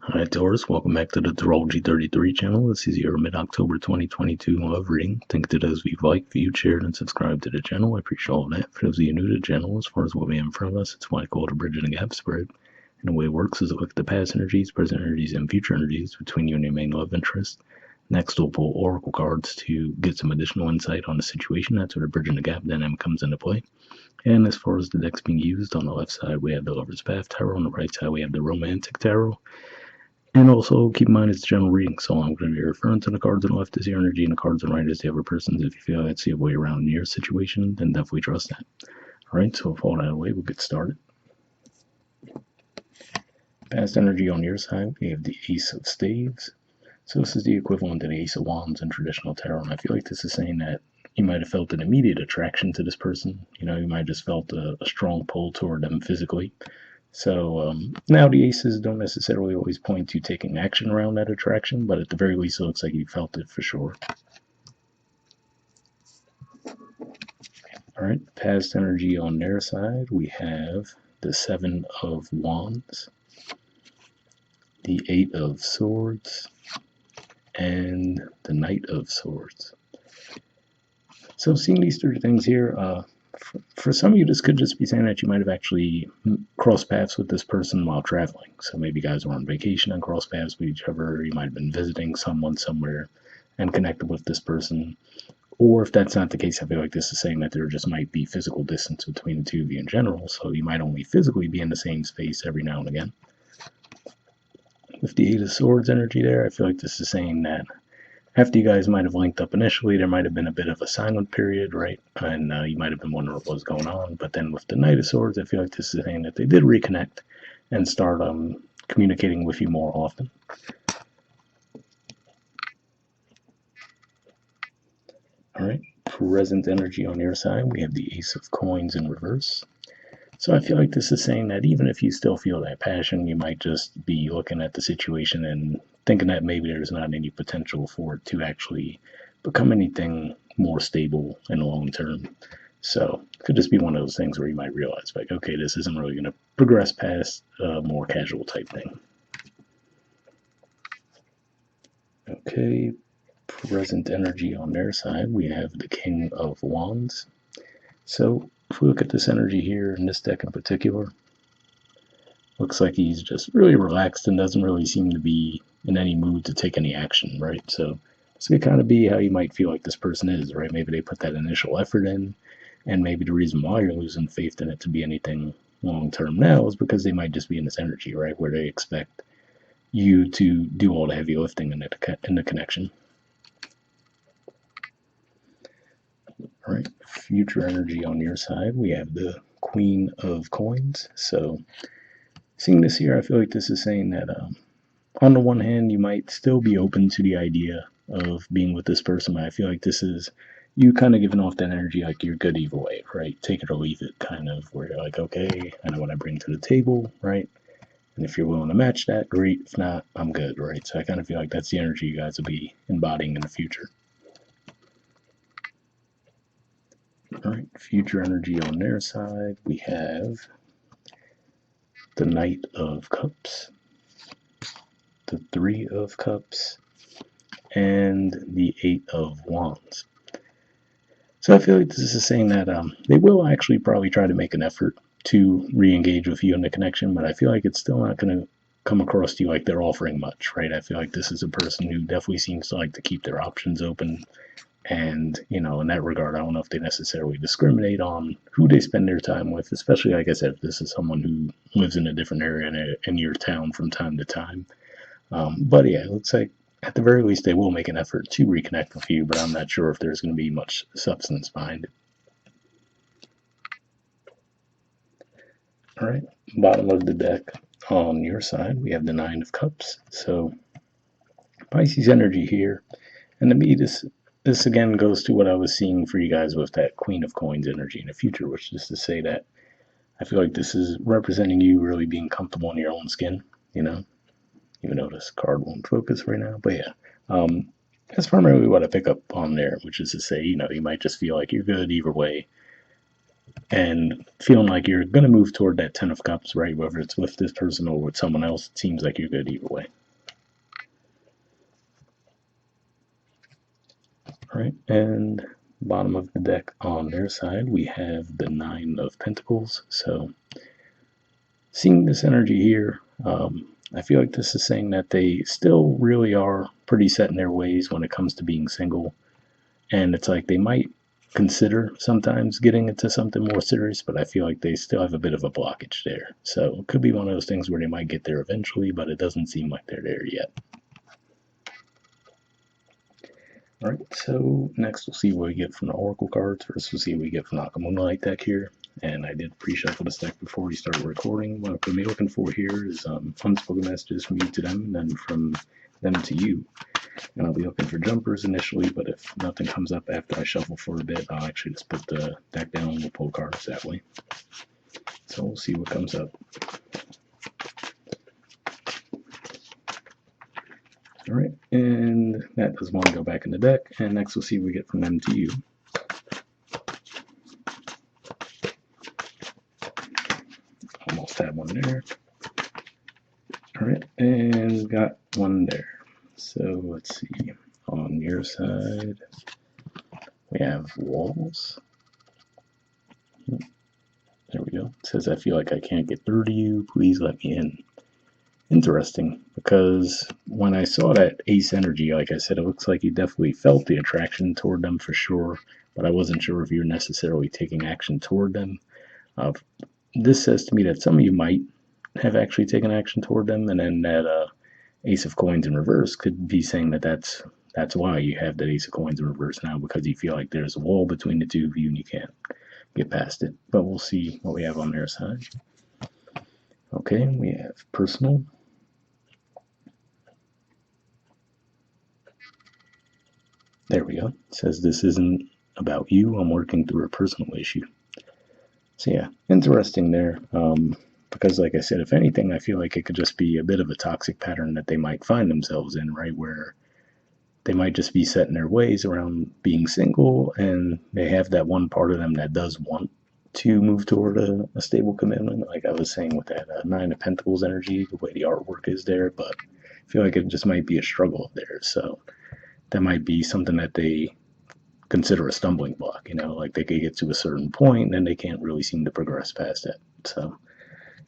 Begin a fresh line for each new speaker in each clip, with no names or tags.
Hi Taurus, welcome back to the Astrology 33 channel. This is your mid-October 2022 love reading. Think to those we've liked, viewed, shared, and subscribed to the channel. I appreciate all of that. For those of you new to the channel, as far as what we have in front of us, it's what I call the bridging the gap spread. And the way it works is to look at the past energies, present energies, and future energies between you and your main love interest. Next, we'll pull oracle cards to get some additional insight on the situation. That's where the bridging the gap dynamic comes into play. And as far as the decks being used, on the left side we have the Lover's Path Tarot, on the right side we have the Romantic Tarot. And also keep in mind it's a general reading, so I'm going to be referring to the cards on the left as your energy and the cards on the right as the other person's. If you feel that's the way around in your situation, then definitely trust that. Alright, so with all that away, we'll get started. Past energy on your side, we have the Ace of Staves. So this is the equivalent to the Ace of Wands in traditional tarot, and I feel like this is saying that you might have felt an immediate attraction to this person. You might have just felt a strong pull toward them physically. So now the aces don't necessarily always point to taking action around that attraction, but at the very least it looks like you felt it for sure. Alright, past energy on their side, we have the Seven of Wands, the Eight of Swords, and the Knight of Swords. So seeing these three things here, for some of you, this could just be saying that you might have actually crossed paths with this person while traveling. So maybe you guys were on vacation and crossed paths with each other. Or you might have been visiting someone somewhere and connected with this person. Or if that's not the case, I feel like this is saying that there just might be physical distance between the two of you in general. So you might only physically be in the same space every now and again. With the Eight of Swords energy there, I feel like this is saying that after you guys might have linked up initially, there might have been a bit of a silent period, right? And you might have been wondering what was going on. But then with the Knight of Swords, I feel like this is saying that they did reconnect and start communicating with you more often. All right, present energy on your side, we have the Ace of Coins in reverse. So I feel like this is saying that even if you still feel that passion, you might just be looking at the situation and thinking that maybe there's not any potential for it to actually become anything more stable in the long term. So it could just be one of those things where you might realize, like, okay, this isn't really going to progress past a more casual type thing. Okay, present energy on their side, we have the King of Wands. So if we look at this energy here in this deck in particular, looks like he's just really relaxed and doesn't really seem to be in any mood to take any action, right? So this could kind of be how you might feel like this person is, right? Maybe they put that initial effort in, and maybe the reason why you're losing faith in it to be anything long-term now is because they might just be in this energy, right, where they expect you to do all the heavy lifting in the connection. All right, future energy on your side, we have the Queen of Coins. So seeing this here, I feel like this is saying that on the one hand, you might still be open to the idea of being with this person, but I feel like this is you kind of giving off that energy like you're good either way, right? Take it or leave it, kind of, where you're like, okay, I know what I bring to the table, right? And if you're willing to match that, great. If not, I'm good, right? So I kind of feel like that's the energy you guys will be embodying in the future. All right, future energy on their side, we have the Knight of Cups, the Three of Cups, and the Eight of Wands. So I feel like this is saying that they will actually probably try to make an effort to re-engage with you in the connection, but I feel like it's still not going to come across to you like they're offering much, right? I feel like this is a person who definitely seems to like to keep their options open. And, in that regard, I don't know if they necessarily discriminate on who they spend their time with, especially, like I said, if this is someone who lives in a different area in your town from time to time. But yeah, it looks like at the very least they will make an effort to reconnect with you, but I'm not sure if there's going to be much substance behind it. All right, bottom of the deck on your side, we have the Nine of Cups. So Pisces energy here, and to me this again goes to what I was seeing for you guys with that Queen of Coins energy in the future, which is to say that I feel like this is representing you really being comfortable in your own skin, even though this card won't focus right now. But yeah, that's primarily what I pick up on there, which is to say, you might just feel like you're good either way. and feeling like you're going to move toward that Ten of Cups, right? Whether it's with this person or with someone else, it seems like you're good either way. All right, and bottom of the deck on their side, we have the Nine of Pentacles. So seeing this energy here, I feel like this is saying that they still really are pretty set in their ways when it comes to being single. And it's like they might consider sometimes getting into something more serious, but I feel like they still have a bit of a blockage there. So it could be one of those things where they might get there eventually, but it doesn't seem like they're there yet. All right, so next we'll see what we get from the Oracle cards. First, we'll see what we get from the Moonlight deck here. And I did pre-shuffle this deck before we started recording. What I'm going to be looking for here is unspoken messages from you to them, and then from them to you. And I'll be looking for jumpers initially, but if nothing comes up after I shuffle for a bit, I'll actually just put the deck down and we'll pull cards that way. So we'll see what comes up. All right, and that does want to go back in the deck. And next we'll see what we get from them to you. Almost had one there. All right, and got one there. So let's see. On your side, we have walls. There we go. It says, I feel like I can't get through to you. Please let me in. Interesting, because when I saw that ace energy, like I said, it looks like you definitely felt the attraction toward them for sure, but I wasn't sure if you're necessarily taking action toward them. This says to me that some of you might have actually taken action toward them, and then that ace of coins in reverse could be saying that that's why you have that ace of coins in reverse now, because you feel like there's a wall between the two of you and you can't get past it. But we'll see what we have on their side. Okay, we have personal. There we go. It says this isn't about you. I'm working through a personal issue. So yeah, interesting there. Because like I said, if anything, I feel like it could just be a bit of a toxic pattern that they might find themselves in, right? Where they might just be set in their ways around being single, and they have that one part of them that does want to move toward a stable commitment. Like I was saying with that Nine of Pentacles energy, the way the artwork is there, but I feel like it just might be a struggle there. So that might be something that they consider a stumbling block, like they could get to a certain point and then they can't really seem to progress past that. So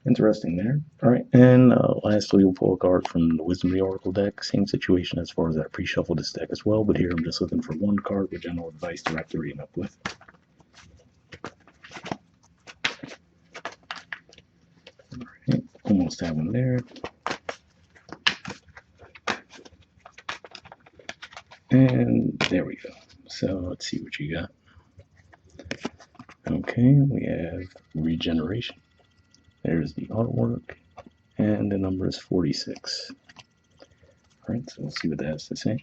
interesting there. All right, and lastly, we'll pull a card from the Wisdom of the Oracle deck. Same situation as far as I pre-shuffled this deck as well, but here I'm just looking for one card with general advice to wrap the reading up with. All right, almost have one there. And there we go. So let's see what you got. Okay, we have regeneration. There's the artwork, and the number is 46. All right, so we'll see what that has to say.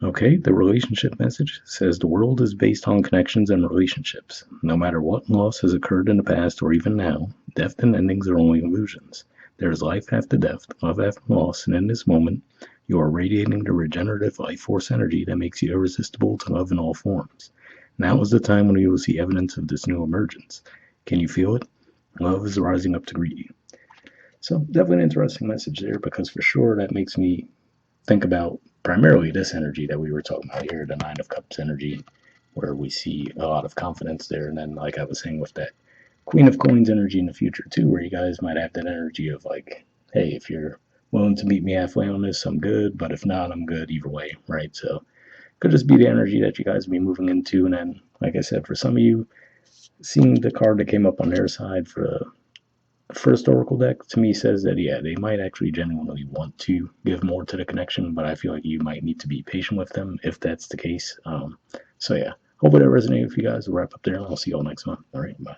Okay, the relationship message says the world is based on connections and relationships. No matter what loss has occurred in the past or even now, death and endings are only illusions. There is life after death, love after loss, and in this moment, you are radiating the regenerative life force energy that makes you irresistible to love in all forms. Now is the time when you will see evidence of this new emergence. Can you feel it? Love is rising up to greet you. So definitely an interesting message there, because for sure that makes me think about primarily this energy that we were talking about here, the Nine of Cups energy, where we see a lot of confidence there. And then, like I was saying, with that Queen of Coins energy in the future too, where you guys might have that energy of like, hey, if you're willing to meet me halfway on this, I'm good, but if not, I'm good either way, right? So could just be the energy that you guys will be moving into. And then, like I said, for some of you, seeing the card that came up on their side for the first Oracle deck to me says that, yeah, they might actually genuinely want to give more to the connection, but I feel like you might need to be patient with them if that's the case. So yeah, hopefully that resonated with you guys. We'll wrap up there, and I'll see you all next month. All right, bye.